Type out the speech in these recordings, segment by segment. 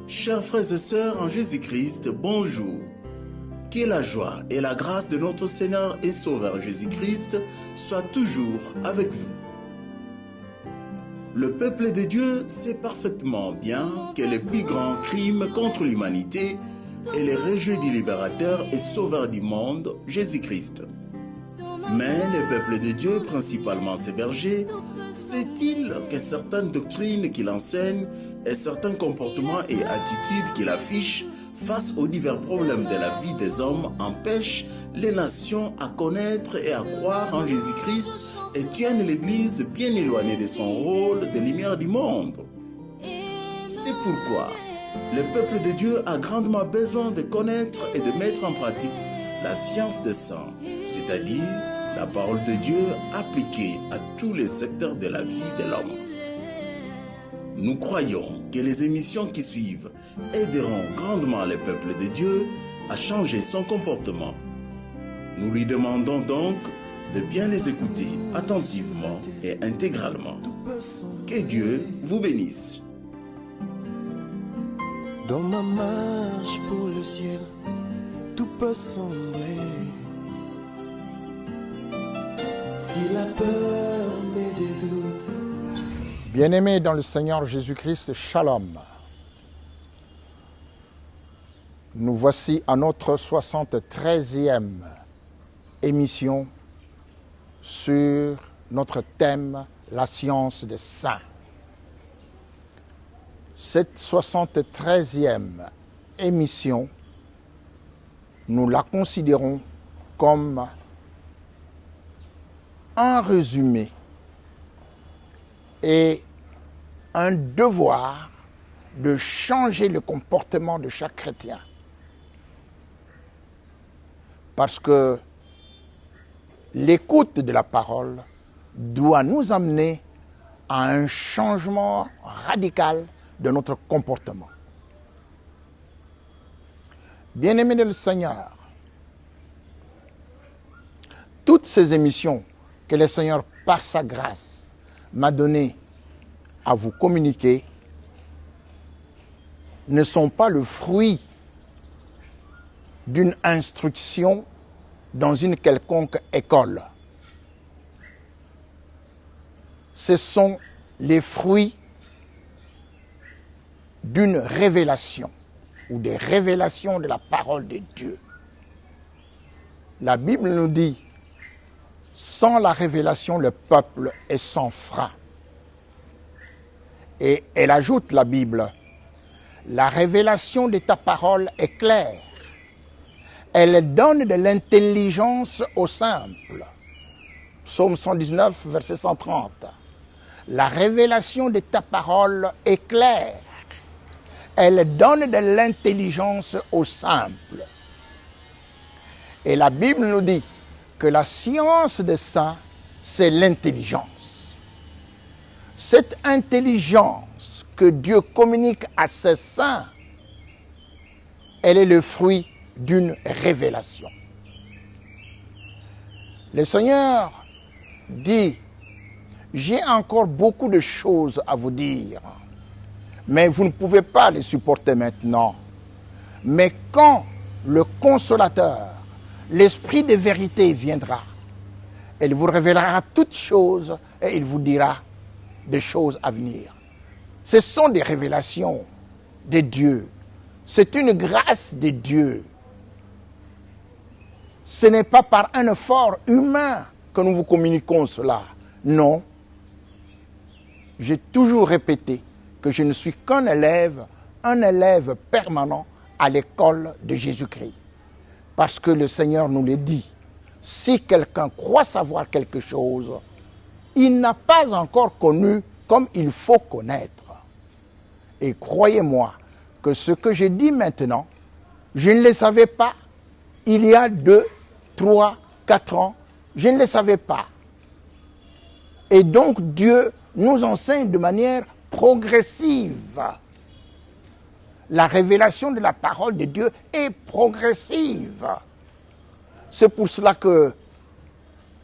Chers frères et sœurs en Jésus-Christ, bonjour. Que la joie et la grâce de notre Seigneur et Sauveur Jésus-Christ soient toujours avec vous. Le peuple de Dieu sait parfaitement bien que le plus grand crime contre l'humanité est le rejet du libérateur et sauveur du monde, Jésus-Christ. Mais le peuple de Dieu, principalement ses bergers, sait-il que certaines doctrines qu'il enseigne et certains comportements et attitudes qu'il affiche face aux divers problèmes de la vie des hommes empêchent les nations à connaître et à croire en Jésus-Christ et tiennent l'Église bien éloignée de son rôle de lumière du monde? C'est pourquoi le peuple de Dieu a grandement besoin de connaître et de mettre en pratique la science des saints, c'est-à-dire la parole de Dieu appliquée à tous les secteurs de la vie de l'homme. Nous croyons que les émissions qui suivent aideront grandement le peuple de Dieu à changer son comportement. Nous lui demandons donc de bien les écouter attentivement et intégralement. Que Dieu vous bénisse. Dans ma marche pour le ciel, tout peut sombrer. Si la peur met des doutes. Bien-aimés dans le Seigneur Jésus-Christ, Shalom. Nous voici à notre 73e émission sur notre thème, la science des saints. Cette 73e émission, nous la considérons comme un résumé et un devoir de changer le comportement de chaque chrétien. Parce que l'écoute de la parole doit nous amener à un changement radical de notre comportement. Bien-aimés de le Seigneur, toutes ces émissions que le Seigneur, par sa grâce, m'a donné à vous communiquer ne sont pas le fruit d'une instruction dans une quelconque école. Ce sont les fruits d'une révélation ou des révélations de la parole de Dieu. La Bible nous dit: sans la révélation, le peuple est sans frein. Et elle ajoute, la Bible, la révélation de ta parole est claire. Elle donne de l'intelligence aux simples. Psaume 119, verset 130. La révélation de ta parole est claire. Elle donne de l'intelligence aux simples. Et la Bible nous dit que la science des saints, c'est l'intelligence. Cette intelligence que Dieu communique à ses saints, elle est le fruit d'une révélation. Le Seigneur dit: j'ai encore beaucoup de choses à vous dire, mais vous ne pouvez pas les supporter maintenant. Mais quand le Consolateur, l'Esprit de vérité viendra, il vous révélera toutes choses et il vous dira des choses à venir. Ce sont des révélations de Dieu. C'est une grâce de Dieu. Ce n'est pas par un effort humain que nous vous communiquons cela. Non. J'ai toujours répété que je ne suis qu'un élève, un élève permanent à l'école de Jésus-Christ. Parce que le Seigneur nous le dit. Si quelqu'un croit savoir quelque chose, il n'a pas encore connu comme il faut connaître. Et croyez-moi que ce que je dis maintenant, je ne le savais pas il y a 2, 3, 4 ans. Je ne le savais pas. Et donc Dieu nous enseigne de manière progressive. La révélation de la parole de Dieu est progressive. C'est pour cela que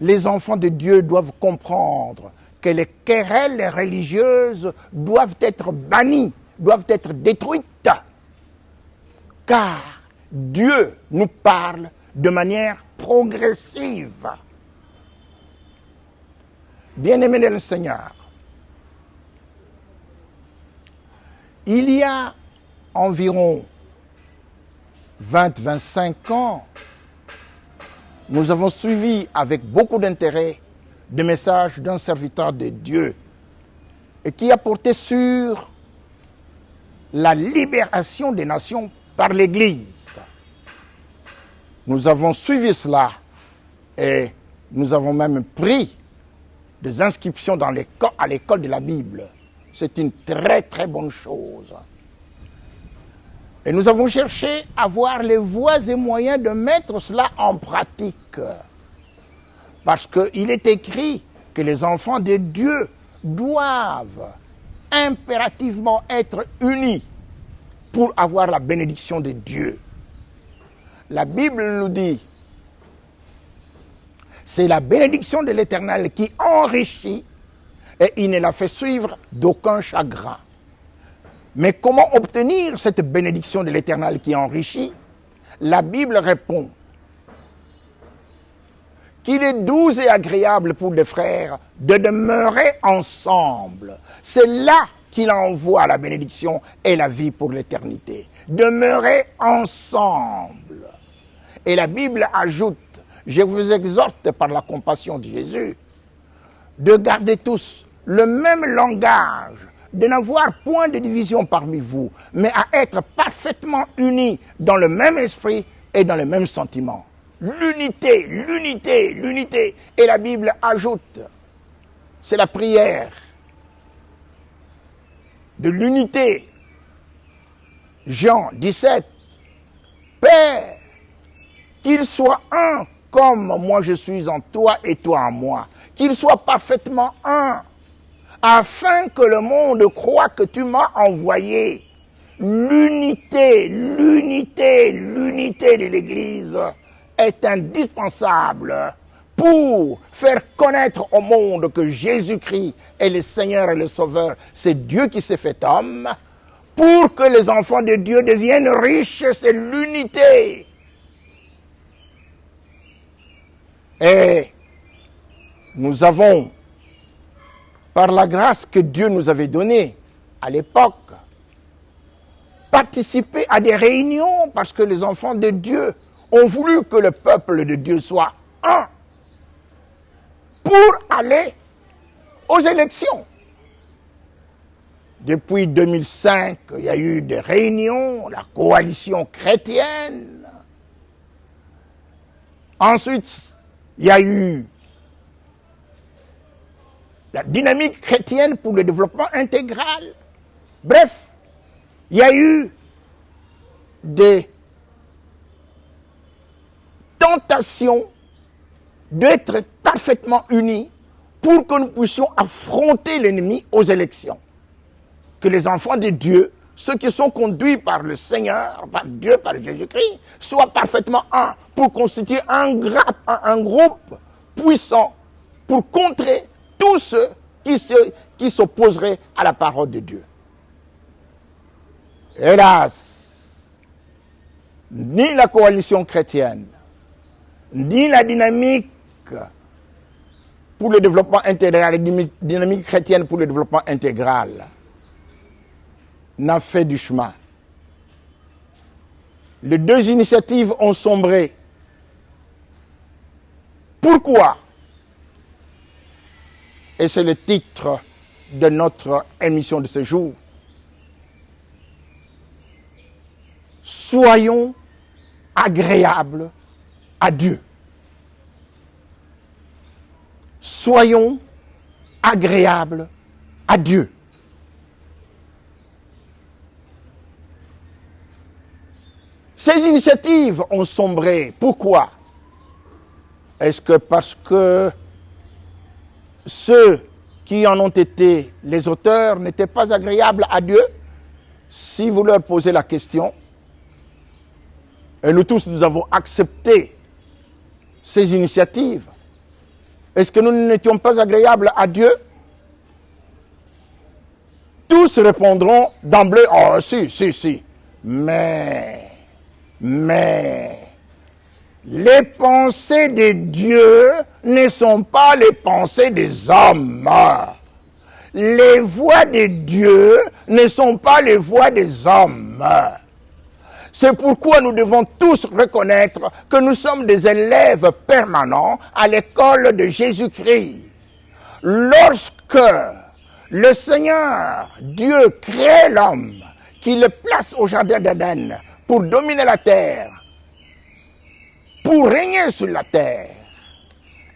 les enfants de Dieu doivent comprendre que les querelles religieuses doivent être bannies, doivent être détruites. car Dieu nous parle de manière progressive. Bien-aimés dans le Seigneur, il y a environ 20-25 ans, nous avons suivi avec beaucoup d'intérêt des messages d'un serviteur de Dieu et qui a porté sur la libération des nations par l'Église. Nous avons suivi cela et nous avons même pris des inscriptions à l'école de la Bible. C'est une très très bonne chose. Et nous avons cherché à voir les voies et moyens de mettre cela en pratique. Parce qu'il est écrit que les enfants de Dieu doivent impérativement être unis pour avoir la bénédiction de Dieu. La Bible nous dit, c'est la bénédiction de l'Éternel qui enrichit et il ne la fait suivre d'aucun chagrin. Mais comment obtenir cette bénédiction de l'Éternel qui enrichit? La Bible répond qu'il est doux et agréable pour les frères de demeurer ensemble. C'est là qu'il envoie la bénédiction et la vie pour l'éternité. Demeurer ensemble. Et la Bible ajoute, je vous exhorte par la compassion de Jésus, de garder tous le même langage, de n'avoir point de division parmi vous, mais à être parfaitement unis dans le même esprit et dans le même sentiment. L'unité, l'unité, l'unité. Et la Bible ajoute, c'est la prière de l'unité. Jean 17, Père, qu'il soit un comme moi je suis en toi et toi en moi, qu'il soit parfaitement un, afin que le monde croie que tu m'as envoyé. L'unité, l'unité, l'unité de l'Église est indispensable pour faire connaître au monde que Jésus-Christ est le Seigneur et le Sauveur. C'est Dieu qui s'est fait homme. Pour que les enfants de Dieu deviennent riches, c'est l'unité. Et nous avons, par la grâce que Dieu nous avait donnée à l'époque, participé à des réunions parce que les enfants de Dieu ont voulu que le peuple de Dieu soit un pour aller aux élections. Depuis 2005, il y a eu des réunions, la coalition chrétienne. Ensuite, il y a eu la dynamique chrétienne pour le développement intégral. Bref, il y a eu des tentations d'être parfaitement unis pour que nous puissions affronter l'ennemi aux élections. Que les enfants de Dieu, ceux qui sont conduits par le Seigneur, par Dieu, par Jésus-Christ, soient parfaitement un pour constituer un groupe puissant pour contrer tous ceux qui s'opposeraient à la parole de Dieu. Hélas, ni la coalition chrétienne, ni la dynamique pour le développement intégral, la dynamique chrétienne pour le développement intégral, n'a fait du chemin. Les deux initiatives ont sombré. Pourquoi? Et c'est le titre de notre émission de ce jour. Soyons agréables à Dieu. Soyons agréables à Dieu. Ces initiatives ont sombré. Pourquoi? Est-ce que parce que ceux qui en ont été les auteurs n'étaient pas agréables à Dieu? Si vous leur posez la question, et nous tous nous avons accepté ces initiatives, est-ce que nous n'étions pas agréables à Dieu? Tous répondront d'emblée, oh si. Mais Mais les pensées de Dieu ne sont pas les pensées des hommes. Les voies de Dieu ne sont pas les voies des hommes. C'est pourquoi nous devons tous reconnaître que nous sommes des élèves permanents à l'école de Jésus-Christ. Lorsque le Seigneur, Dieu, crée l'homme, qu'il le place au jardin d'Éden pour dominer la terre, pour régner sur la terre,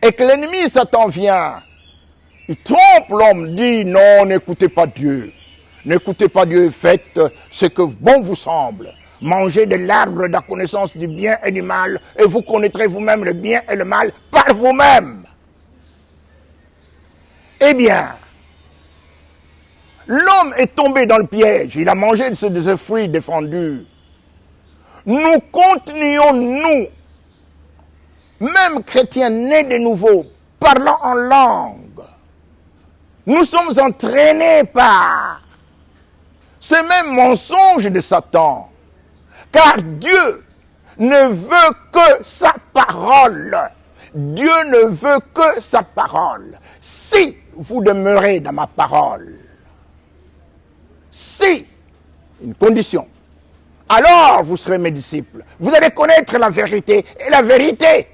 et que l'ennemi Satan vient, il trompe l'homme, dit non, n'écoutez pas Dieu. N'écoutez pas Dieu, faites ce que bon vous semble. Mangez de l'arbre de la connaissance du bien et du mal, et vous connaîtrez vous-même le bien et le mal par vous-même. Eh bien, l'homme est tombé dans le piège, il a mangé de ce fruit défendu. Nous continuons, nous, même chrétiens nés de nouveau, parlant en langue, nous sommes entraînés par ce même mensonge de Satan. Car Dieu ne veut que sa parole. Dieu ne veut que sa parole. Si vous demeurez dans ma parole, si, une condition, alors vous serez mes disciples. Vous allez connaître la vérité et la vérité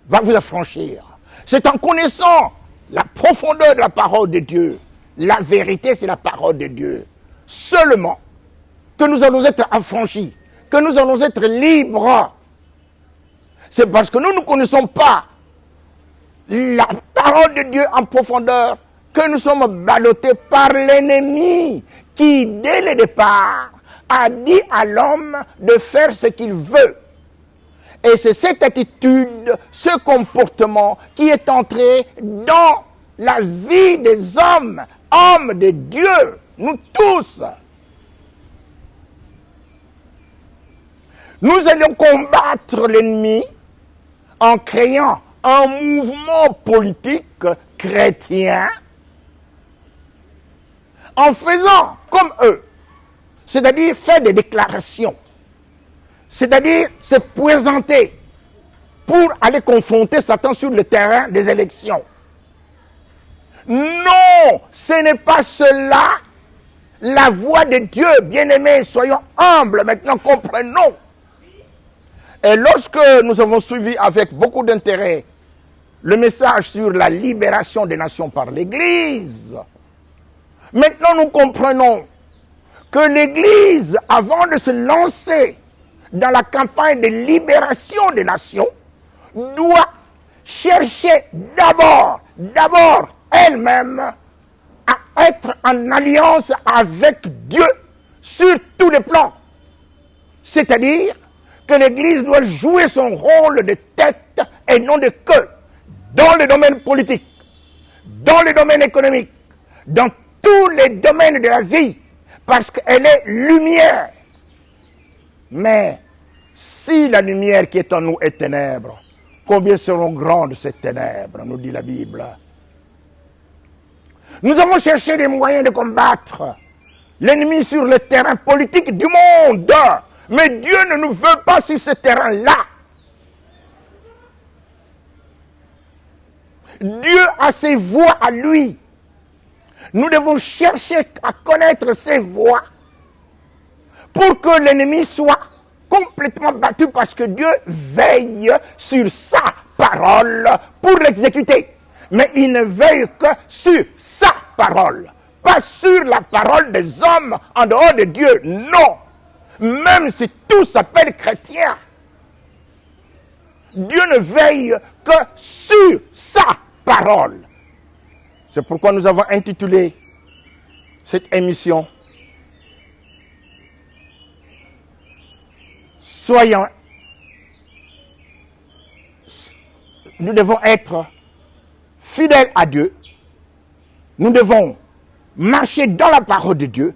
va vous affranchir. C'est en connaissant la profondeur de la parole de Dieu. La vérité, c'est la parole de Dieu. Seulement que nous allons être affranchis, que nous allons être libres. C'est parce que nous ne connaissons pas la parole de Dieu en profondeur que nous sommes ballottés par l'ennemi qui, dès le départ, a dit à l'homme de faire ce qu'il veut. Et c'est cette attitude, ce comportement qui est entré dans la vie des hommes, hommes de Dieu, nous tous. Nous allons combattre l'ennemi en créant un mouvement politique chrétien, en faisant comme eux, c'est-à-dire faire des déclarations, c'est-à-dire se présenter pour aller confronter Satan sur le terrain des élections. Non, ce n'est pas cela la voix de Dieu. Bien-aimés, soyons humbles, maintenant comprenons. Et lorsque nous avons suivi avec beaucoup d'intérêt le message sur la libération des nations par l'Église, maintenant nous comprenons que l'Église, avant de se lancer dans la campagne de libération des nations, doit chercher d'abord elle-même à être en alliance avec Dieu sur tous les plans. C'est-à-dire que l'Église doit jouer son rôle de tête et non de queue dans le domaine politique, dans le domaine économique, dans tous les domaines de la vie, parce qu'elle est lumière. Mais si la lumière qui est en nous est ténèbres, combien seront grandes ces ténèbres, nous dit la Bible. Nous avons cherché des moyens de combattre l'ennemi sur le terrain politique du monde. Mais Dieu ne nous veut pas sur ce terrain-là. Dieu a ses voies à lui. Nous devons chercher à connaître ses voies pour que l'ennemi soit complètement battu, parce que Dieu veille sur sa parole pour l'exécuter. Mais il ne veille que sur sa parole, pas sur la parole des hommes en dehors de Dieu. Non. Même si tout s'appelle chrétien, Dieu ne veille que sur sa parole. C'est pourquoi nous avons intitulé cette émission Soyons. Nous devons être fidèles à Dieu. Nous devons marcher dans la parole de Dieu.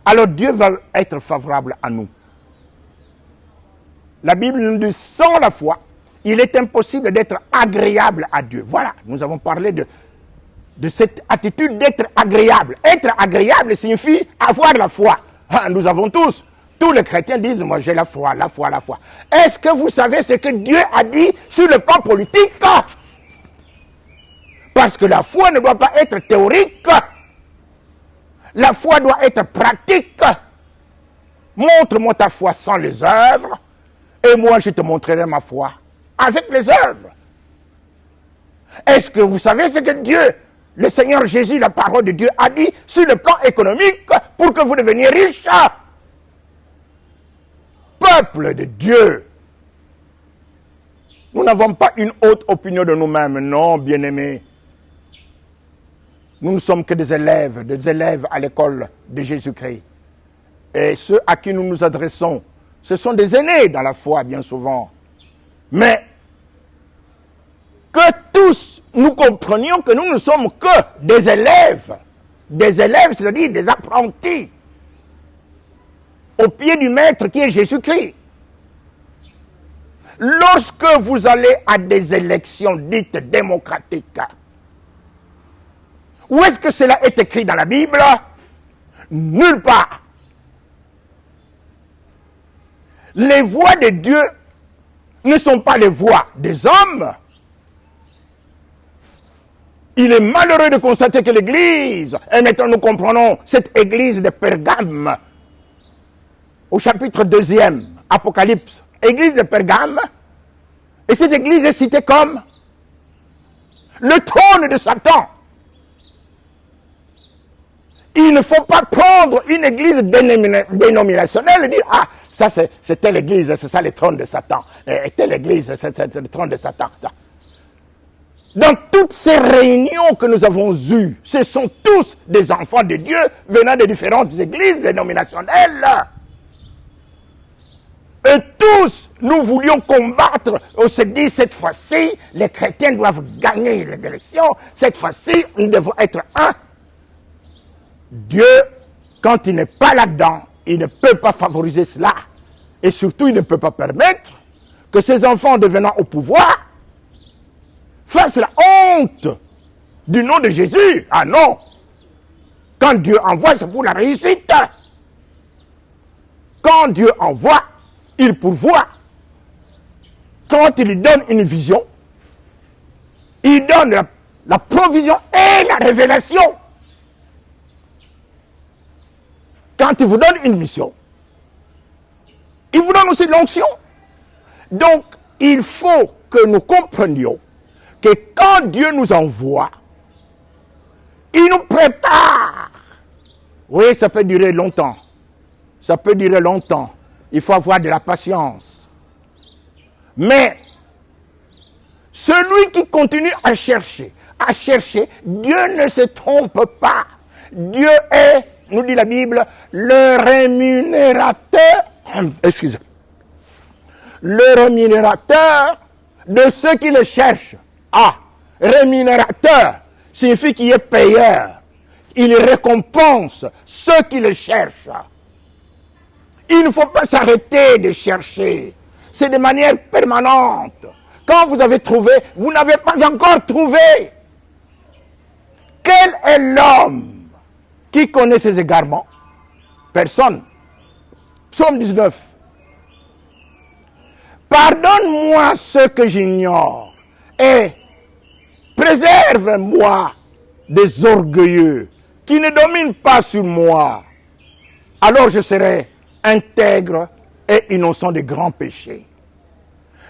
Alors Dieu va être favorable à nous. La Bible nous dit, sans la foi, il est impossible d'être agréable à Dieu. Voilà, nous avons parlé de cette attitude d'être agréable. Être agréable signifie avoir la foi. Nous avons tous Tous les chrétiens disent, moi j'ai la foi, la foi, la foi. Est-ce que vous savez ce que Dieu a dit sur le plan politique? Parce que la foi ne doit pas être théorique. La foi doit être pratique. Montre-moi ta foi sans les œuvres, et moi je te montrerai ma foi avec les œuvres. Est-ce que vous savez ce que Dieu, le Seigneur Jésus, la parole de Dieu, a dit sur le plan économique pour que vous deveniez riches? Peuple de Dieu. Nous n'avons pas une haute opinion de nous-mêmes, non, bien-aimés. Nous ne sommes que des élèves à l'école de Jésus-Christ. Et ceux à qui nous nous adressons, ce sont des aînés dans la foi, bien souvent. Mais que tous nous comprenions que nous ne sommes que des élèves, c'est-à-dire des apprentis, au pied du maître qui est Jésus-Christ. Lorsque vous allez à des élections dites démocratiques, où est-ce que cela est écrit dans la Bible? Nulle part. Les voix de Dieu ne sont pas les voix des hommes. Il est malheureux de constater que l'Église, et maintenant nous comprenons cette Église de Pergame, au chapitre 2e, Apocalypse, Église de Pergame, et cette Église est citée comme le trône de Satan. Il ne faut pas prendre une église dénominationnelle et dire, ah, ça c'est telle église, c'est ça le trône de Satan. Et telle église, c'est le trône de Satan. Dans toutes ces réunions que nous avons eues, ce sont tous des enfants de Dieu venant de différentes églises dénominationnelles. Et tous, nous voulions combattre. On se dit, cette fois-ci, les chrétiens doivent gagner les élections. Cette fois-ci, nous devons être un. Dieu, quand il n'est pas là-dedans, il ne peut pas favoriser cela. Et surtout, il ne peut pas permettre que ses enfants devenant au pouvoir fassent la honte du nom de Jésus. Ah non! Quand Dieu envoie, c'est pour la réussite. Quand Dieu envoie, il pourvoit. Quand il donne une vision, il donne la provision et la révélation. Quand il vous donne une mission, il vous donne aussi l'onction. Donc, il faut que nous comprenions que quand Dieu nous envoie, il nous prépare. Oui, ça peut durer longtemps. Ça peut durer longtemps. Il faut avoir de la patience. Mais, celui qui continue à chercher, Dieu ne se trompe pas. Dieu est, nous dit la Bible, le rémunérateur, le rémunérateur de ceux qui le cherchent. Ah, rémunérateur signifie qu'il est payeur. Il récompense ceux qui le cherchent. Il ne faut pas s'arrêter de chercher. C'est de manière permanente. Quand vous avez trouvé, vous n'avez pas encore trouvé. Quel est l'homme qui connaît ses égarements? Personne. Psaume 19. Pardonne-moi ce que j'ignore et préserve-moi des orgueilleux qui ne dominent pas sur moi. Alors je serai intègre et innocent des grands péchés.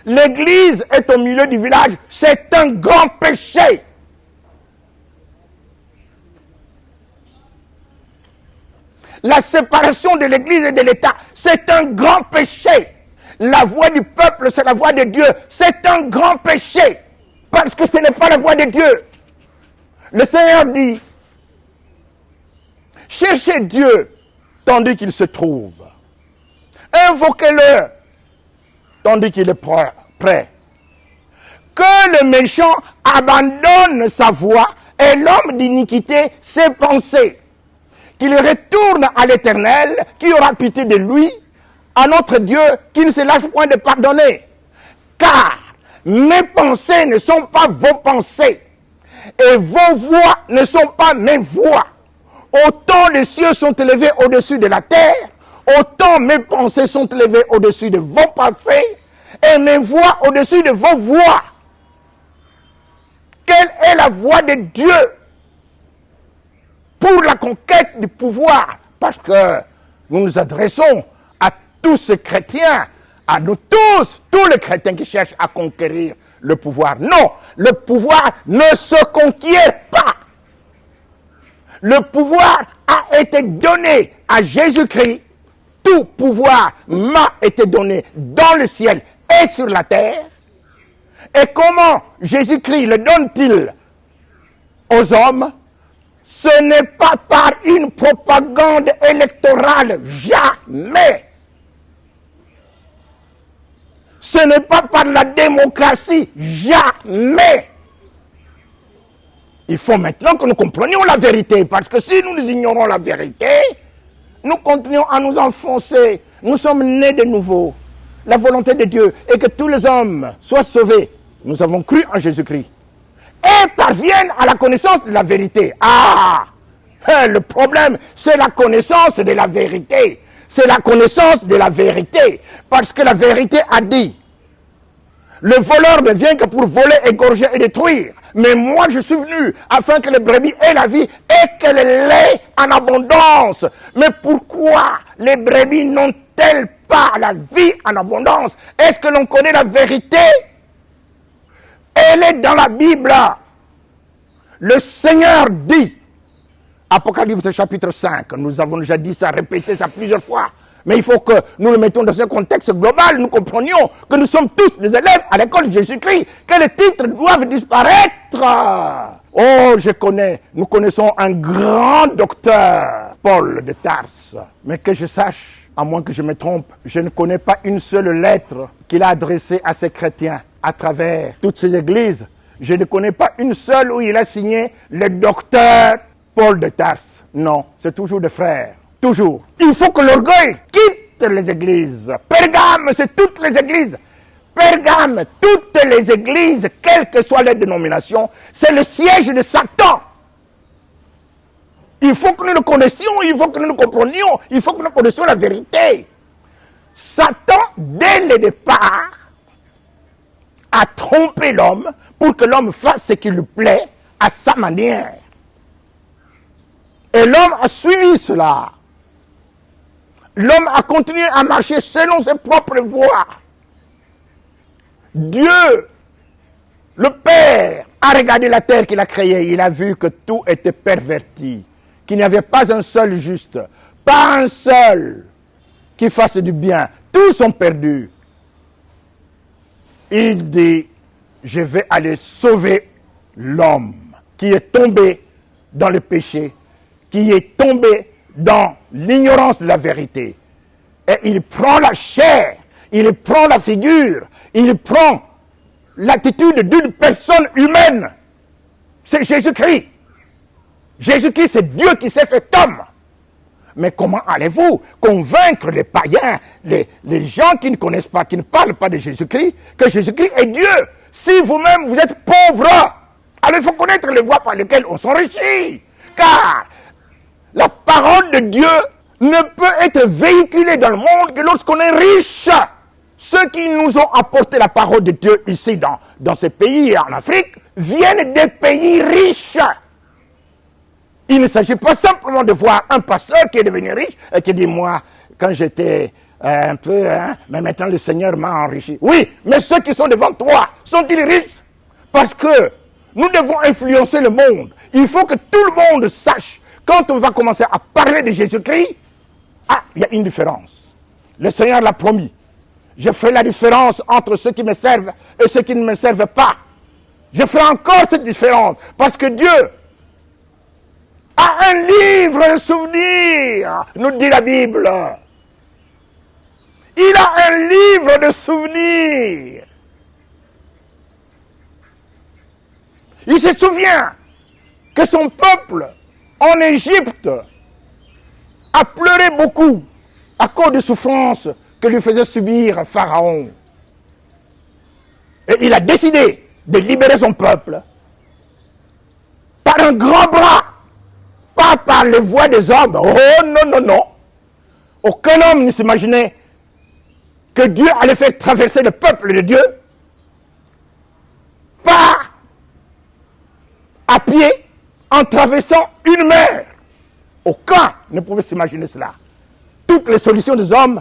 L'église est au milieu du village, c'est un grand péché. La séparation de l'église et de l'État, c'est un grand péché. La voix du peuple, c'est la voix de Dieu. C'est un grand péché. Parce que ce n'est pas la voix de Dieu. Le Seigneur dit, cherchez Dieu tandis qu'il se trouve. Invoquez-le tandis qu'il est prêt. Que le méchant abandonne sa voie et l'homme d'iniquité ses pensées. Qu'il retourne à l'Éternel, qui aura pitié de lui, à notre Dieu, qui ne se lâche point de pardonner. Car mes pensées ne sont pas vos pensées, et vos voix ne sont pas mes voix. Autant les cieux sont élevés au-dessus de la terre, autant Maintenant, mes pensées sont élevées au-dessus de vos pensées et mes voix au-dessus de vos voix. Quelle est la voix de Dieu pour la conquête du pouvoir? Parce que nous nous adressons à tous ces chrétiens, à nous tous les chrétiens qui cherchent à conquérir le pouvoir. Non, le pouvoir ne se conquiert pas. Le pouvoir a été donné à Jésus-Christ. Tout pouvoir m'a été donné dans le ciel et sur la terre. Et comment Jésus-Christ le donne-t-il aux hommes? Ce n'est pas par une propagande électorale, jamais. Ce n'est pas par la démocratie, jamais. Il faut maintenant que nous comprenions la vérité, parce que si nous ignorons la vérité, nous continuons à nous enfoncer. Nous sommes nés de nouveau. La volonté de Dieu est que tous les hommes soient sauvés. Nous avons cru en Jésus-Christ. Et parviennent à la connaissance de la vérité. Le problème, c'est la connaissance de la vérité. C'est la connaissance de la vérité. Parce que la vérité a dit, le voleur ne vient que pour voler, égorger et détruire. Mais moi, je suis venu afin que les brebis aient la vie et qu'elles l'aient en abondance. Mais pourquoi les brebis n'ont-elles pas la vie en abondance? Est-ce que l'on connaît la vérité? Elle est dans la Bible. Le Seigneur dit, Apocalypse chapitre 5, nous avons déjà dit ça, répété ça plusieurs fois, mais il faut que nous le mettions dans un contexte global, nous comprenions que nous sommes tous des élèves à l'école de Jésus-Christ, que les titres doivent disparaître. Oh, nous connaissons un grand docteur, Paul de Tarse, mais que je sache, à moins que je me trompe, je ne connais pas une seule lettre qu'il a adressée à ces chrétiens à travers toutes ces églises. Je ne connais pas une seule où il a signé le docteur Paul de Tarse. Non, c'est toujours des frères. Toujours. Il faut que l'orgueil quitte les églises. Pergame, c'est toutes les églises. Pergame, toutes les églises, quelle que soit leur dénomination, c'est le siège de Satan. Il faut que nous le connaissions, il faut que nous le comprenions, il faut que nous connaissions la vérité. Satan, dès le départ, a trompé l'homme pour que l'homme fasse ce qui lui plaît à sa manière. Et l'homme a suivi cela. L'homme a continué à marcher selon ses propres voies. Dieu, le Père, a regardé la terre qu'il a créée. Il a vu que tout était perverti. Qu'il n'y avait pas un seul juste. Pas un seul qui fasse du bien. Tous sont perdus. Il dit, je vais aller sauver l'homme qui est tombé dans le péché, qui est tombé dans l'ignorance de la vérité. Et il prend la chair, il prend la figure, il prend l'attitude d'une personne humaine. C'est Jésus-Christ. Jésus-Christ, c'est Dieu qui s'est fait homme. Mais comment allez-vous convaincre les païens, les gens qui ne connaissent pas, qui ne parlent pas de Jésus-Christ, que Jésus-Christ est Dieu? Si vous-même vous êtes pauvres, alors il faut connaître les voies par lesquelles on s'enrichit. Car la parole de Dieu ne peut être véhiculée dans le monde que lorsqu'on est riche. Ceux qui nous ont apporté la parole de Dieu ici dans ces pays et en Afrique viennent des pays riches. Il ne s'agit pas simplement de voir un pasteur qui est devenu riche et qui dit, moi, quand j'étais un peu, mais maintenant le Seigneur m'a enrichi. Oui, mais ceux qui sont devant toi, sont-ils riches? Parce que nous devons influencer le monde. Il faut que tout le monde sache, quand on va commencer à parler de Jésus-Christ, il y a une différence. Le Seigneur l'a promis. Je ferai la différence entre ceux qui me servent et ceux qui ne me servent pas. Je ferai encore cette différence, parce que Dieu a un livre de souvenirs, nous dit la Bible. Il a un livre de souvenirs. Il se souvient que son peuple en Égypte a pleuré beaucoup à cause des souffrances que lui faisait subir Pharaon. Et il a décidé de libérer son peuple par un grand bras. Pas par les voies des hommes. Oh non, non, non. Aucun homme ne s'imaginait que Dieu allait faire traverser le peuple de Dieu par à pied en traversant une mer. Aucun ne pouvait s'imaginer cela. Toutes les solutions des hommes,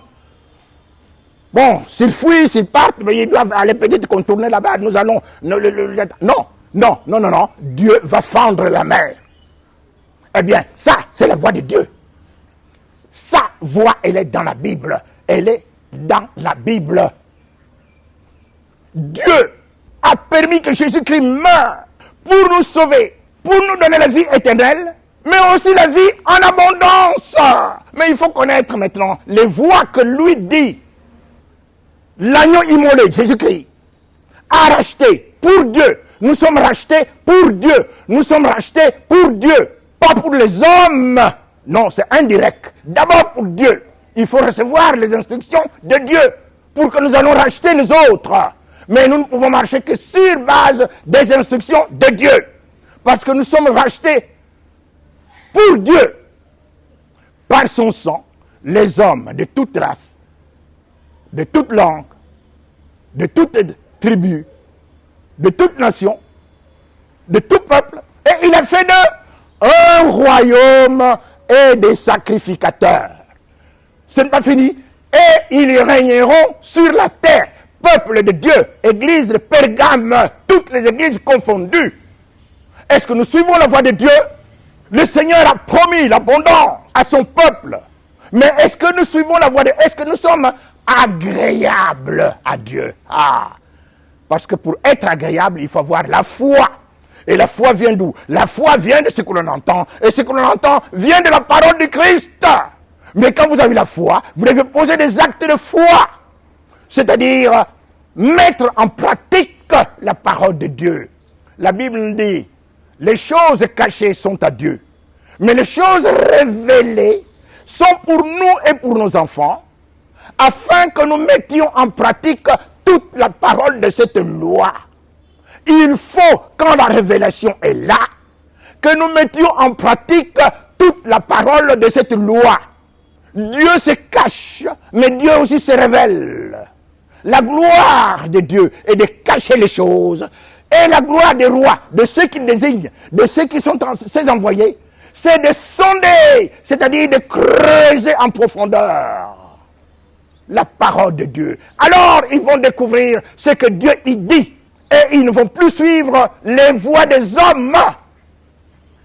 bon, s'ils fuient, s'ils partent, mais ils doivent aller peut-être contourner là-bas, nous allons... Non. Dieu va fendre la mer. Eh bien, ça, c'est la voix de Dieu. Sa voix, elle est dans la Bible. Elle est dans la Bible. Dieu a permis que Jésus-Christ meure pour nous sauver, pour nous donner la vie éternelle, mais aussi la vie en abondance. Mais il faut connaître maintenant les voix que lui dit. L'agneau immolé, Jésus-Christ, a racheté pour Dieu. Nous sommes rachetés pour Dieu. Nous sommes rachetés pour Dieu. Pas pour les hommes. Non, c'est indirect. D'abord pour Dieu. Il faut recevoir les instructions de Dieu pour que nous allons racheter les autres. Mais nous ne pouvons marcher que sur base des instructions de Dieu. Parce que nous sommes rachetés pour Dieu. Par son sang, les hommes de toute race, de toute langue, de toute tribu, de toute nation, de tout peuple. Et il a fait d'eux un royaume et des sacrificateurs. Ce n'est pas fini. Et ils régneront sur la terre. Peuple de Dieu, église de Pergame, toutes les églises confondues. Est-ce que nous suivons la voie de Dieu? Le Seigneur a promis l'abondance à son peuple. Mais est-ce que nous suivons la voie de Dieu? Est-ce que nous sommes agréables à Dieu? Parce que pour être agréable, il faut avoir la foi. Et la foi vient d'où? La foi vient de ce que l'on entend. Et ce que l'on entend vient de la parole du Christ. Mais quand vous avez la foi, vous devez poser des actes de foi. C'est-à-dire mettre en pratique la parole de Dieu. La Bible nous dit, les choses cachées sont à Dieu. Mais les choses révélées sont pour nous et pour nos enfants, afin que nous mettions en pratique toute la parole de cette loi. Il faut, quand la révélation est là, que nous mettions en pratique toute la parole de cette loi. Dieu se cache, mais Dieu aussi se révèle. La gloire de Dieu est de cacher les choses. Et la gloire des rois, de ceux qui désignent, de ceux qui sont ses envoyés, c'est de sonder, c'est-à-dire de creuser en profondeur la parole de Dieu. Alors, ils vont découvrir ce que Dieu y dit. Et ils ne vont plus suivre les voies des hommes.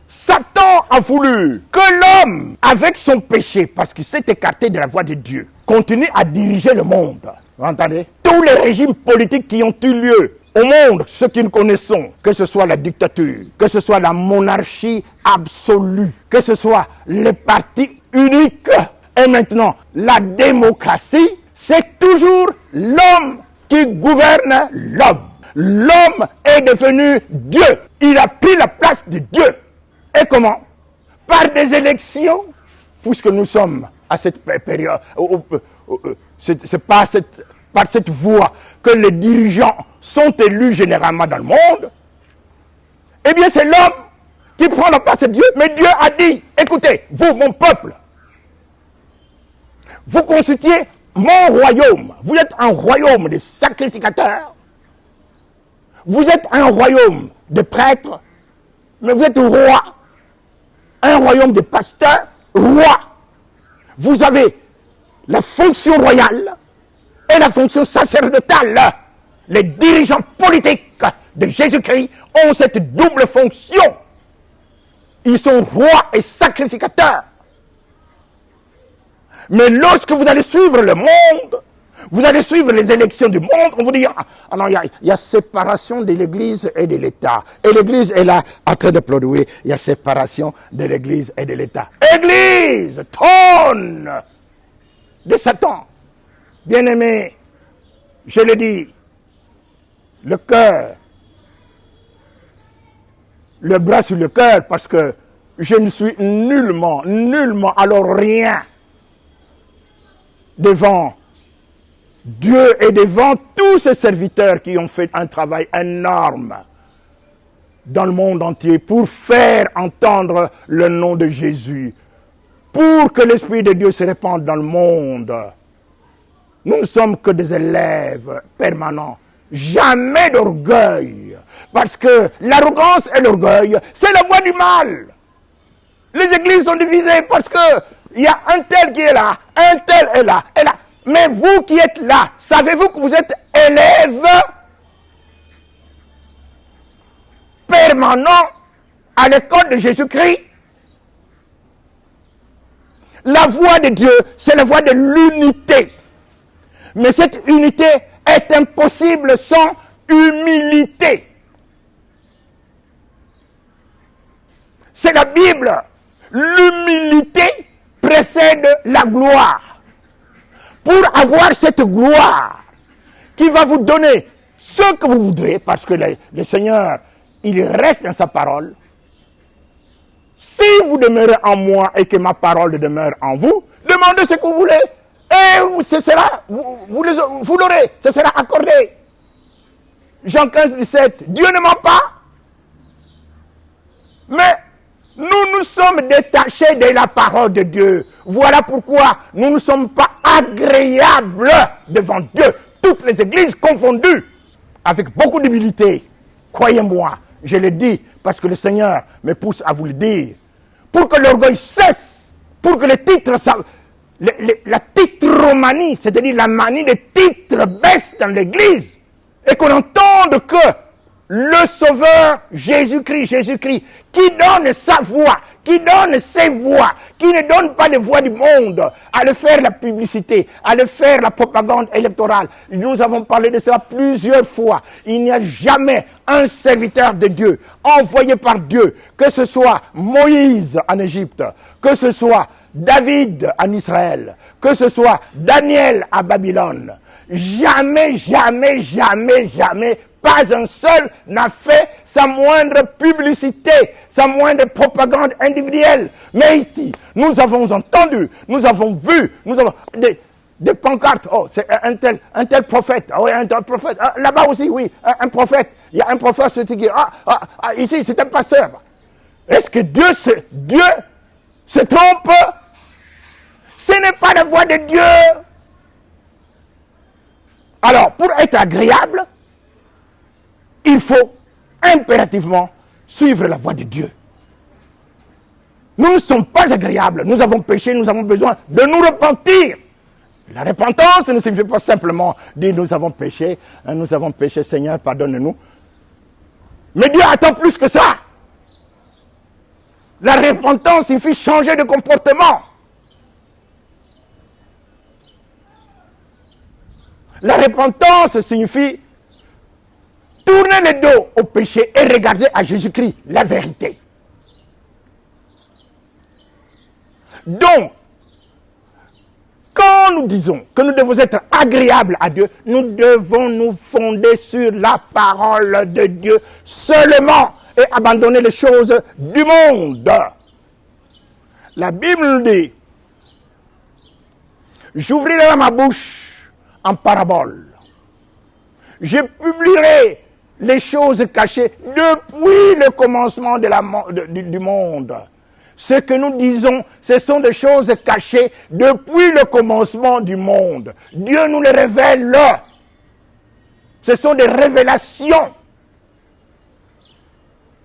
Satan a voulu que l'homme, avec son péché, parce qu'il s'est écarté de la voie de Dieu, continue à diriger le monde. Vous entendez? Tous les régimes politiques qui ont eu lieu au monde, ceux que nous connaissons, que ce soit la dictature, que ce soit la monarchie absolue, que ce soit les partis uniques, et maintenant la démocratie, c'est toujours l'homme qui gouverne l'homme. L'homme est devenu Dieu. Il a pris la place de Dieu. Et comment? Par des élections, puisque nous sommes à cette période, c'est par cette voie que les dirigeants sont élus généralement dans le monde. Eh bien, c'est l'homme qui prend la place de Dieu. Mais Dieu a dit, écoutez, vous, mon peuple, vous constituez mon royaume. Vous êtes un royaume de sacrificateurs. Vous êtes un royaume de prêtres. Mais vous êtes roi. Un royaume de pasteurs, roi. Vous avez la fonction royale et la fonction sacerdotale. Les dirigeants politiques de Jésus-Christ ont cette double fonction. Ils sont rois et sacrificateurs. Mais lorsque vous allez suivre le monde, vous allez suivre les élections du monde, on vous dit, ah non, il y a séparation de l'Église et de l'État. Et l'Église est là en train de pleurer. Il y a séparation de l'Église et de l'État. Église, trône de Satan. Bien-aimé, je le dis, le cœur, le bras sur le cœur, parce que je ne suis nullement, alors rien devant Dieu et devant tous ses serviteurs qui ont fait un travail énorme dans le monde entier pour faire entendre le nom de Jésus pour que l'Esprit de Dieu se répande dans le monde. Nous ne sommes que des élèves permanents. Jamais d'orgueil. Parce que l'arrogance et l'orgueil, c'est la voie du mal. Les églises sont divisées parce que il y a un tel qui est là, un tel est là, et là. Mais vous qui êtes là, savez-vous que vous êtes élèves permanents à l'école de Jésus-Christ? La voie de Dieu, c'est la voie de l'unité. Mais cette unité est impossible sans humilité. C'est la Bible. L'humilité précède la gloire. Pour avoir cette gloire qui va vous donner ce que vous voudrez, parce que le Seigneur, il reste dans sa parole. Si vous demeurez en moi et que ma parole demeure en vous, demandez ce que vous voulez. Et ce sera, vous l'aurez, ce sera accordé. Jean 15, 17, Dieu ne ment pas. Mais nous sommes détachés de la parole de Dieu. Voilà pourquoi nous ne sommes pas agréables devant Dieu. Toutes les églises confondues, avec beaucoup d'humilité. Croyez-moi, je le dis parce que le Seigneur me pousse à vous le dire. Pour que l'orgueil cesse, pour que les titres, la titromanie, c'est-à-dire la manie des titres baisse dans l'église, et qu'on entende que le Sauveur Jésus-Christ, qui donne sa voix, qui donne ses voix, qui ne donne pas les voix du monde, à le faire la publicité, à le faire la propagande électorale. Nous avons parlé de cela plusieurs fois. Il n'y a jamais un serviteur de Dieu, envoyé par Dieu, que ce soit Moïse en Égypte, que ce soit David en Israël, que ce soit Daniel à Babylone. Jamais, pas un seul n'a fait sa moindre publicité, sa moindre propagande individuelle. Mais ici, nous avons entendu, nous avons vu, nous avons des pancartes. Oh, c'est un tel prophète. Oh, un tel prophète. Ah, là-bas aussi, oui, un prophète. Il y a un prophète qui ici, c'est un pasteur. Est-ce que Dieu se trompe? Ce n'est pas la voix de Dieu. Alors, pour être agréable, il faut impérativement suivre la voie de Dieu. Nous ne sommes pas agréables, nous avons péché, nous avons besoin de nous repentir. La repentance ne signifie pas simplement dire nous avons péché, Seigneur, pardonne-nous. Mais Dieu attend plus que ça. La repentance signifie changer de comportement. La repentance signifie tourner le dos au péché et regarder à Jésus-Christ la vérité. Donc, quand nous disons que nous devons être agréables à Dieu, nous devons nous fonder sur la parole de Dieu seulement et abandonner les choses du monde. La Bible nous dit, j'ouvrirai ma bouche en parabole. Je publierai les choses cachées depuis le commencement du monde. Ce que nous disons, ce sont des choses cachées depuis le commencement du monde. Dieu nous les révèle. Ce sont des révélations.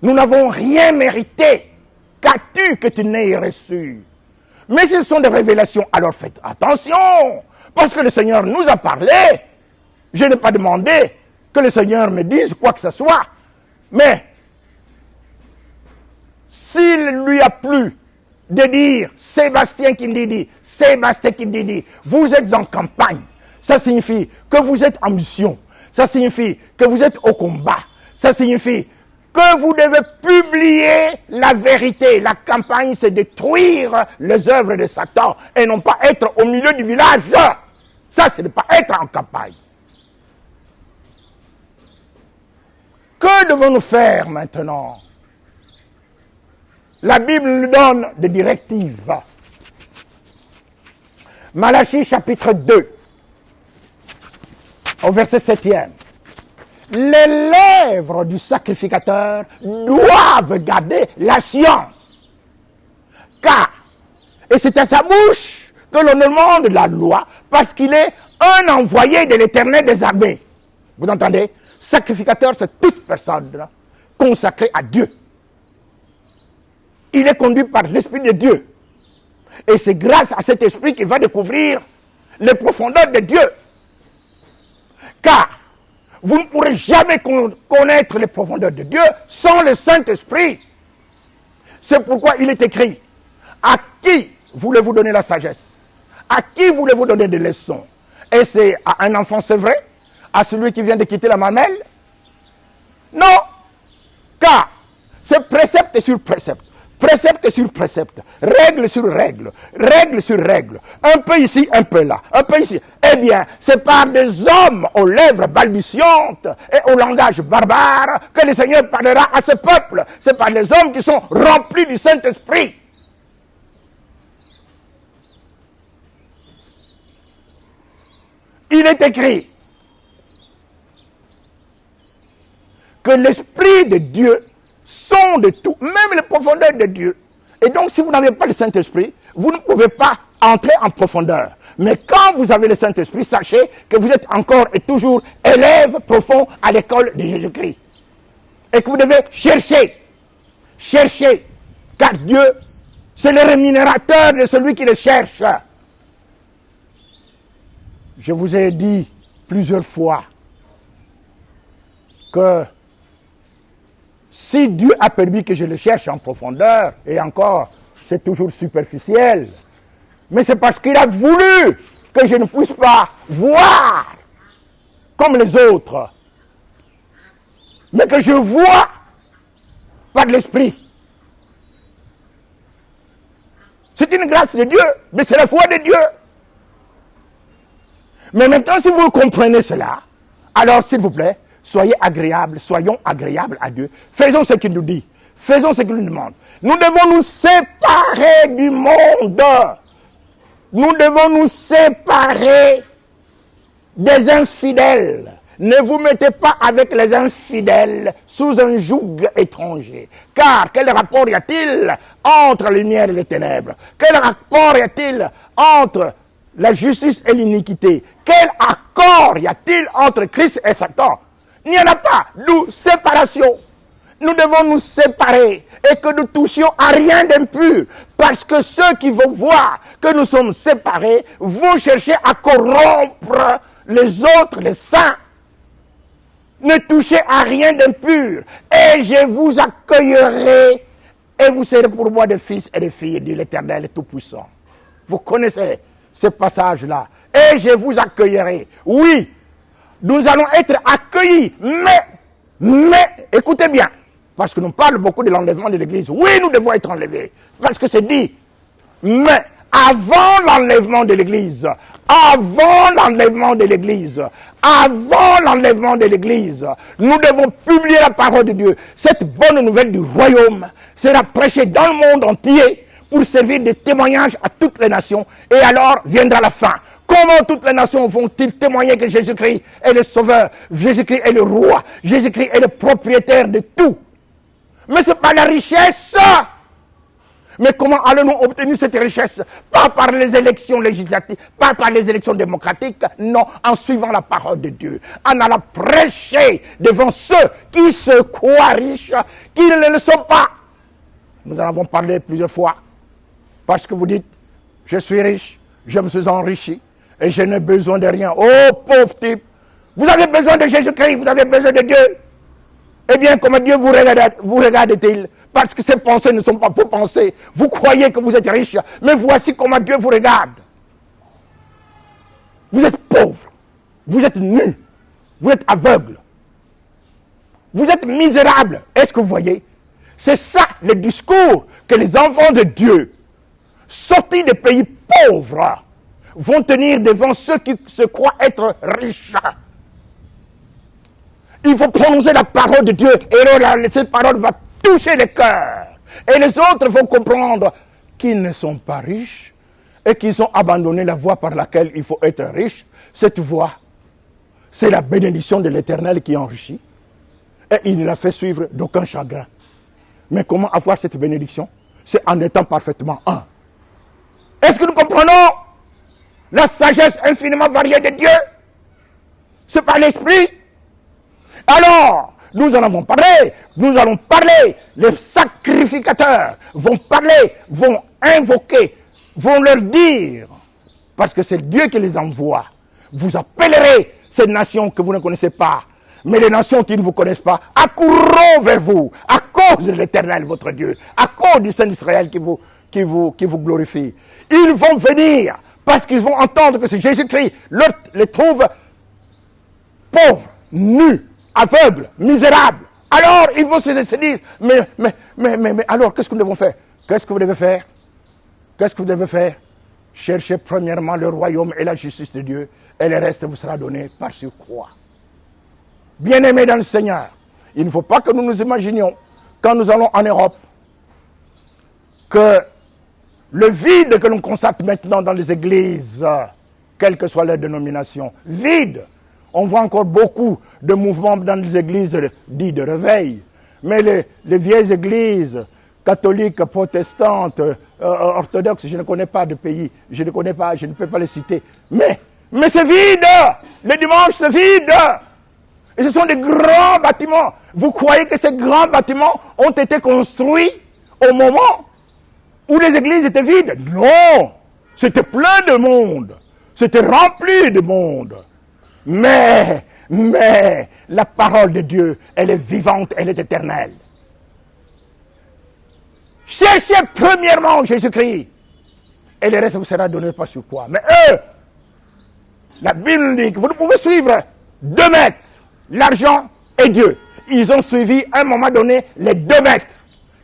Nous n'avons rien mérité. Qu'as-tu que tu n'aies reçu? Mais ce sont des révélations. Alors faites attention. Parce que le Seigneur nous a parlé. Je n'ai pas demandé que le Seigneur me dise quoi que ce soit. Mais, s'il lui a plu de dire Sébastien Kindidi, vous êtes en campagne, ça signifie que vous êtes en mission. Ça signifie que vous êtes au combat. Ça signifie que vous devez publier la vérité. La campagne, c'est détruire les œuvres de Satan et non pas être au milieu du village. Ça, c'est ne pas être en campagne. Que devons-nous faire maintenant? La Bible nous donne des directives. Malachie chapitre 2, au verset 7e. Les lèvres du sacrificateur doivent garder la science, car Et c'est à sa bouche que l'on demande la loi, parce qu'il est un envoyé de l'Éternel des armées. Vous entendez? Sacrificateur, c'est toute personne consacrée à Dieu. Il est conduit par l'Esprit de Dieu. Et c'est grâce à cet esprit qu'il va découvrir les profondeurs de Dieu. Car vous ne pourrez jamais connaître les profondeurs de Dieu sans le Saint-Esprit. C'est pourquoi il est écrit, à qui voulez-vous donner la sagesse? À qui voulez-vous donner des leçons? Et c'est à un enfant, c'est vrai? À celui qui vient de quitter la mamelle? Non! Car c'est précepte sur précepte. Précepte sur précepte, règle sur règle, règle sur règle, un peu ici, un peu là, un peu ici. Eh bien, c'est par des hommes aux lèvres balbutiantes et au langage barbare que le Seigneur parlera à ce peuple. C'est par les hommes qui sont remplis du Saint-Esprit. Il est écrit que l'Esprit de Dieu sont de tout, même les profondeurs de Dieu. Et donc, si vous n'avez pas le Saint-Esprit, vous ne pouvez pas entrer en profondeur. Mais quand vous avez le Saint-Esprit, sachez que vous êtes encore et toujours élève profond à l'école de Jésus-Christ. Et que vous devez chercher, car Dieu, c'est le rémunérateur de celui qui le cherche. Je vous ai dit plusieurs fois que si Dieu a permis que je le cherche en profondeur, et encore, c'est toujours superficiel, mais c'est parce qu'il a voulu que je ne puisse pas voir comme les autres, mais que je vois par l'Esprit. C'est une grâce de Dieu, mais c'est la foi de Dieu. Mais maintenant, si vous comprenez cela, alors s'il vous plaît, soyons agréables à Dieu. Faisons ce qu'il nous dit. Faisons ce qu'il nous demande. Nous devons nous séparer du monde. Nous devons nous séparer des infidèles. Ne vous mettez pas avec les infidèles sous un joug étranger. Car quel rapport y a-t-il entre la lumière et les ténèbres? Quel rapport y a-t-il entre la justice et l'iniquité? Quel accord y a-t-il entre Christ et Satan? Il n'y en a pas, d'où séparation. Nous devons nous séparer et que nous touchions à rien d'impur. Parce que ceux qui vont voir que nous sommes séparés vont chercher à corrompre les autres, les saints. Ne touchez à rien d'impur et je vous accueillerai et vous serez pour moi des fils et des filles, dit l'Éternel Tout-Puissant. Vous connaissez ce passage-là. Et je vous accueillerai. Oui. Nous allons être accueillis, mais, écoutez bien, parce que nous parlons beaucoup de l'enlèvement de l'Église. Oui, nous devons être enlevés, parce que c'est dit. Mais avant l'enlèvement de l'Église, nous devons publier la parole de Dieu. Cette bonne nouvelle du royaume sera prêchée dans le monde entier pour servir de témoignage à toutes les nations. Et alors viendra la fin. Comment toutes les nations vont-ils témoigner que Jésus-Christ est le sauveur, Jésus-Christ est le roi, Jésus-Christ est le propriétaire de tout? Mais ce n'est pas la richesse. Mais comment allons-nous obtenir cette richesse? Pas par les élections législatives, pas par les élections démocratiques, non, en suivant la parole de Dieu, en allant prêcher devant ceux qui se croient riches, qui ne le sont pas. Nous en avons parlé plusieurs fois, parce que vous dites, je suis riche, je me suis enrichi, et je n'ai besoin de rien. Oh, pauvre type, vous avez besoin de Jésus-Christ, vous avez besoin de Dieu. Eh bien, comment Dieu vous regarde-t-il? Parce que ces pensées ne sont pas vos pensées. Vous croyez que vous êtes riche, mais voici comment Dieu vous regarde. Vous êtes pauvre, vous êtes nu, vous êtes aveugle, vous êtes misérable. Est-ce que vous voyez? C'est ça le discours que les enfants de Dieu, sortis des pays pauvres, vont tenir devant ceux qui se croient être riches. Il faut prononcer la parole de Dieu et alors cette parole va toucher les cœurs. Et les autres vont comprendre qu'ils ne sont pas riches et qu'ils ont abandonné la voie par laquelle il faut être riche. Cette voie, c'est la bénédiction de l'Éternel qui enrichit. Et il ne la fait suivre d'aucun chagrin. Mais comment avoir cette bénédiction? C'est en étant parfaitement un. Est-ce que nous comprenons la sagesse infiniment variée de Dieu? C'est par l'Esprit. Alors, nous en avons parlé, nous allons parler, les sacrificateurs vont parler, vont invoquer, vont leur dire, parce que c'est Dieu qui les envoie. Vous appellerez ces nations que vous ne connaissez pas, mais les nations qui ne vous connaissent pas accourront vers vous, à cause de l'Éternel, votre Dieu, à cause du Saint d'Israël qui vous glorifie. Ils vont venir, parce qu'ils vont entendre que c'est Jésus-Christ, les trouve pauvres, nus, aveugles, misérables. Alors, ils vont se dire, mais alors, qu'est-ce que nous devons faire? Qu'est-ce que vous devez faire? Qu'est-ce que vous devez faire? Cherchez premièrement le royaume et la justice de Dieu, et le reste vous sera donné par surcroît. Bien-aimés dans le Seigneur, il ne faut pas que nous nous imaginions, quand nous allons en Europe, que le vide que l'on constate maintenant dans les églises, quelle que soit leur dénomination, vide. On voit encore beaucoup de mouvements dans les églises dites de réveil. Mais les vieilles églises catholiques, protestantes, orthodoxes, je ne connais pas de pays, je ne connais pas, je ne peux pas les citer. Mais c'est vide. Le dimanche, c'est vide. Et ce sont des grands bâtiments. Vous croyez que ces grands bâtiments ont été construits au moment où les églises étaient vides? Non. C'était plein de monde. C'était rempli de monde. Mais la parole de Dieu, elle est vivante, elle est éternelle. Cherchez premièrement Jésus-Christ, et le reste vous sera donné par sur quoi. Mais eux, la Bible dit que vous ne pouvez suivre 2 maîtres, l'argent et Dieu. Ils ont suivi à un moment donné les 2 maîtres,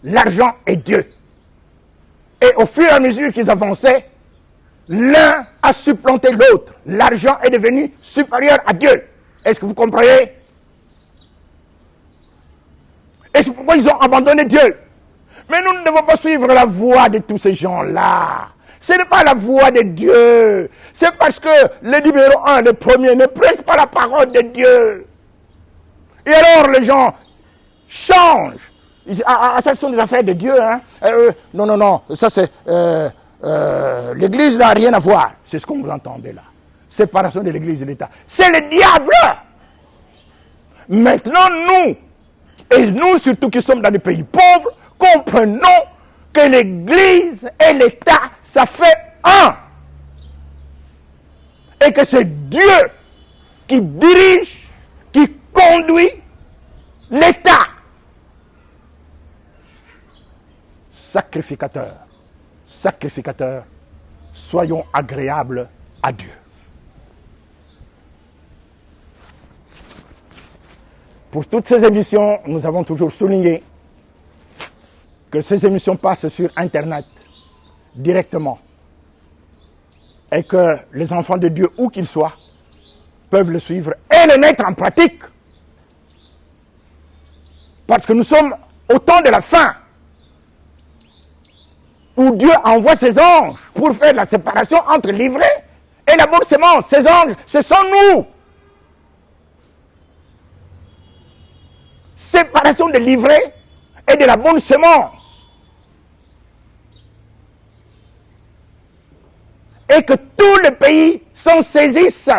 l'argent et Dieu. Et au fur et à mesure qu'ils avançaient, l'un a supplanté l'autre. L'argent est devenu supérieur à Dieu. Est-ce que vous comprenez? Et c'est pourquoi ils ont abandonné Dieu. Mais nous ne devons pas suivre la voie de tous ces gens-là. Ce n'est pas la voie de Dieu. C'est parce que le numéro 1, le premier, ne prêche pas la parole de Dieu. Et alors les gens changent. Ils disent, ça sont des affaires de Dieu. Hein? Non, ça c'est... l'église n'a rien à voir. C'est ce que vous entendez là. Séparation de l'église et de l'État. C'est le diable. Maintenant, nous, et nous surtout qui sommes dans des pays pauvres, comprenons que l'église et l'État, ça fait un. Et que c'est Dieu qui dirige, qui conduit l'État. Sacrificateurs, soyons agréables à Dieu. Pour toutes ces émissions, nous avons toujours souligné que ces émissions passent sur Internet directement et que les enfants de Dieu, où qu'ils soient, peuvent le suivre et le mettre en pratique. Parce que nous sommes au temps de la fin, où Dieu envoie ses anges pour faire la séparation entre l'ivraie et la bonne semence. Ces anges, ce sont nous. Séparation de l'ivraie et de la bonne semence. Et que tous les pays s'en saisissent,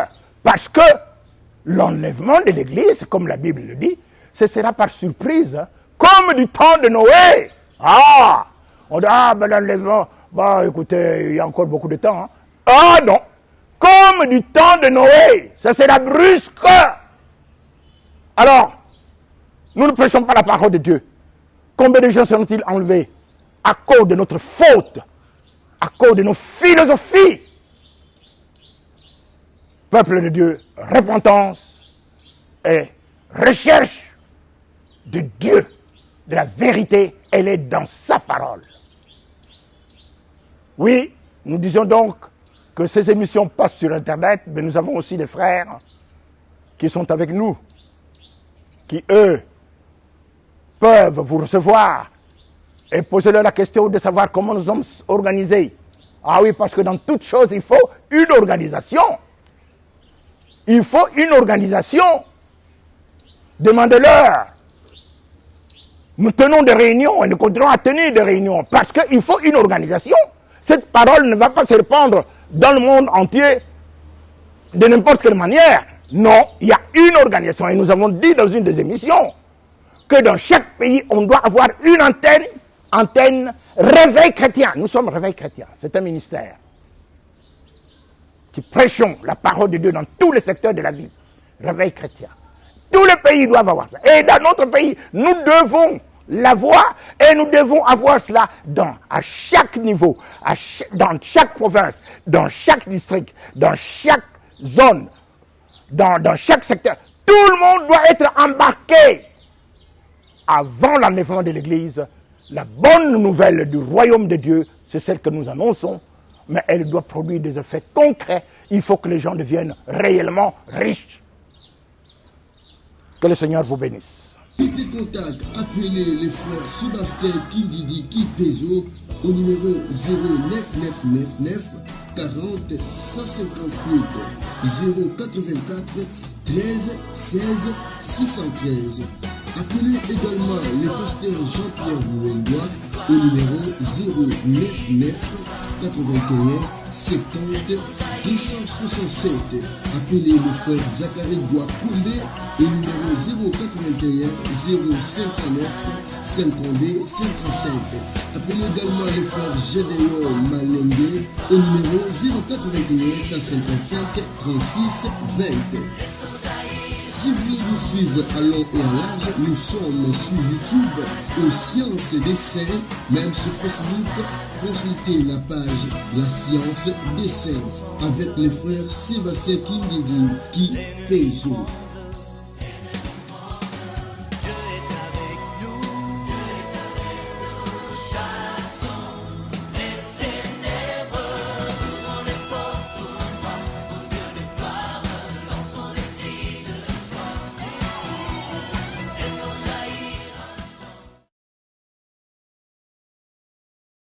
parce que l'enlèvement de l'Église, comme la Bible le dit, ce sera par surprise, comme du temps de Noé. On dit, l'enlèvement, écoutez, il y a encore beaucoup de temps. Non, comme du temps de Noé, ça sera brusque. Alors, nous ne prêchons pas la parole de Dieu. Combien de gens seront-ils enlevés à cause de notre faute, à cause de nos philosophies? Peuple de Dieu, repentance et recherche de Dieu, de la vérité, elle est dans sa parole. Oui, nous disons donc que ces émissions passent sur Internet, mais nous avons aussi des frères qui sont avec nous, qui eux peuvent vous recevoir et poser leur la question de savoir comment nous sommes organisés. Ah oui, parce que dans toute chose, il faut une organisation. Il faut une organisation. Demandez-leur. Nous tenons des réunions et nous continuerons à tenir des réunions parce qu'il faut une organisation. cette parole ne va pas se répandre dans le monde entier de n'importe quelle manière. Non, il y a une organisation, et nous avons dit dans une des émissions que dans chaque pays, on doit avoir une antenne Réveil chrétien. Nous sommes Réveil chrétien, c'est un ministère qui prêchons la parole de Dieu dans tous les secteurs de la vie. Réveil chrétien. Tous les pays doivent avoir ça. Et dans notre pays, nous devons l'avoir, et nous devons avoir cela à chaque niveau, dans chaque province, dans chaque district, dans chaque zone, dans chaque secteur. Tout le monde doit être embarqué avant l'enlèvement de l'Église. La bonne nouvelle du royaume de Dieu, c'est celle que nous annonçons, mais elle doit produire des effets concrets. Il faut que les gens deviennent réellement riches. Que le Seigneur vous bénisse. Prise de contact, appelez les frères Sébastien Kindidi Kipezo au numéro 09999 40 158 084 13 16 613. Appelez également le pasteur Jean-Pierre Bouendois au numéro 099 81 70 267. Appelez le frère Zachary Bois-Koumé au numéro 081 059 52 55. Appelez également le frère Gédéon Malende au numéro 081 155 36 20. Si vous voulez nous suivre à long et à large, nous sommes sur YouTube aux Sciences des Saints, même sur Facebook. Consultez la page La Science des Saints avec les frères Sébastien Kindidi Kipezo.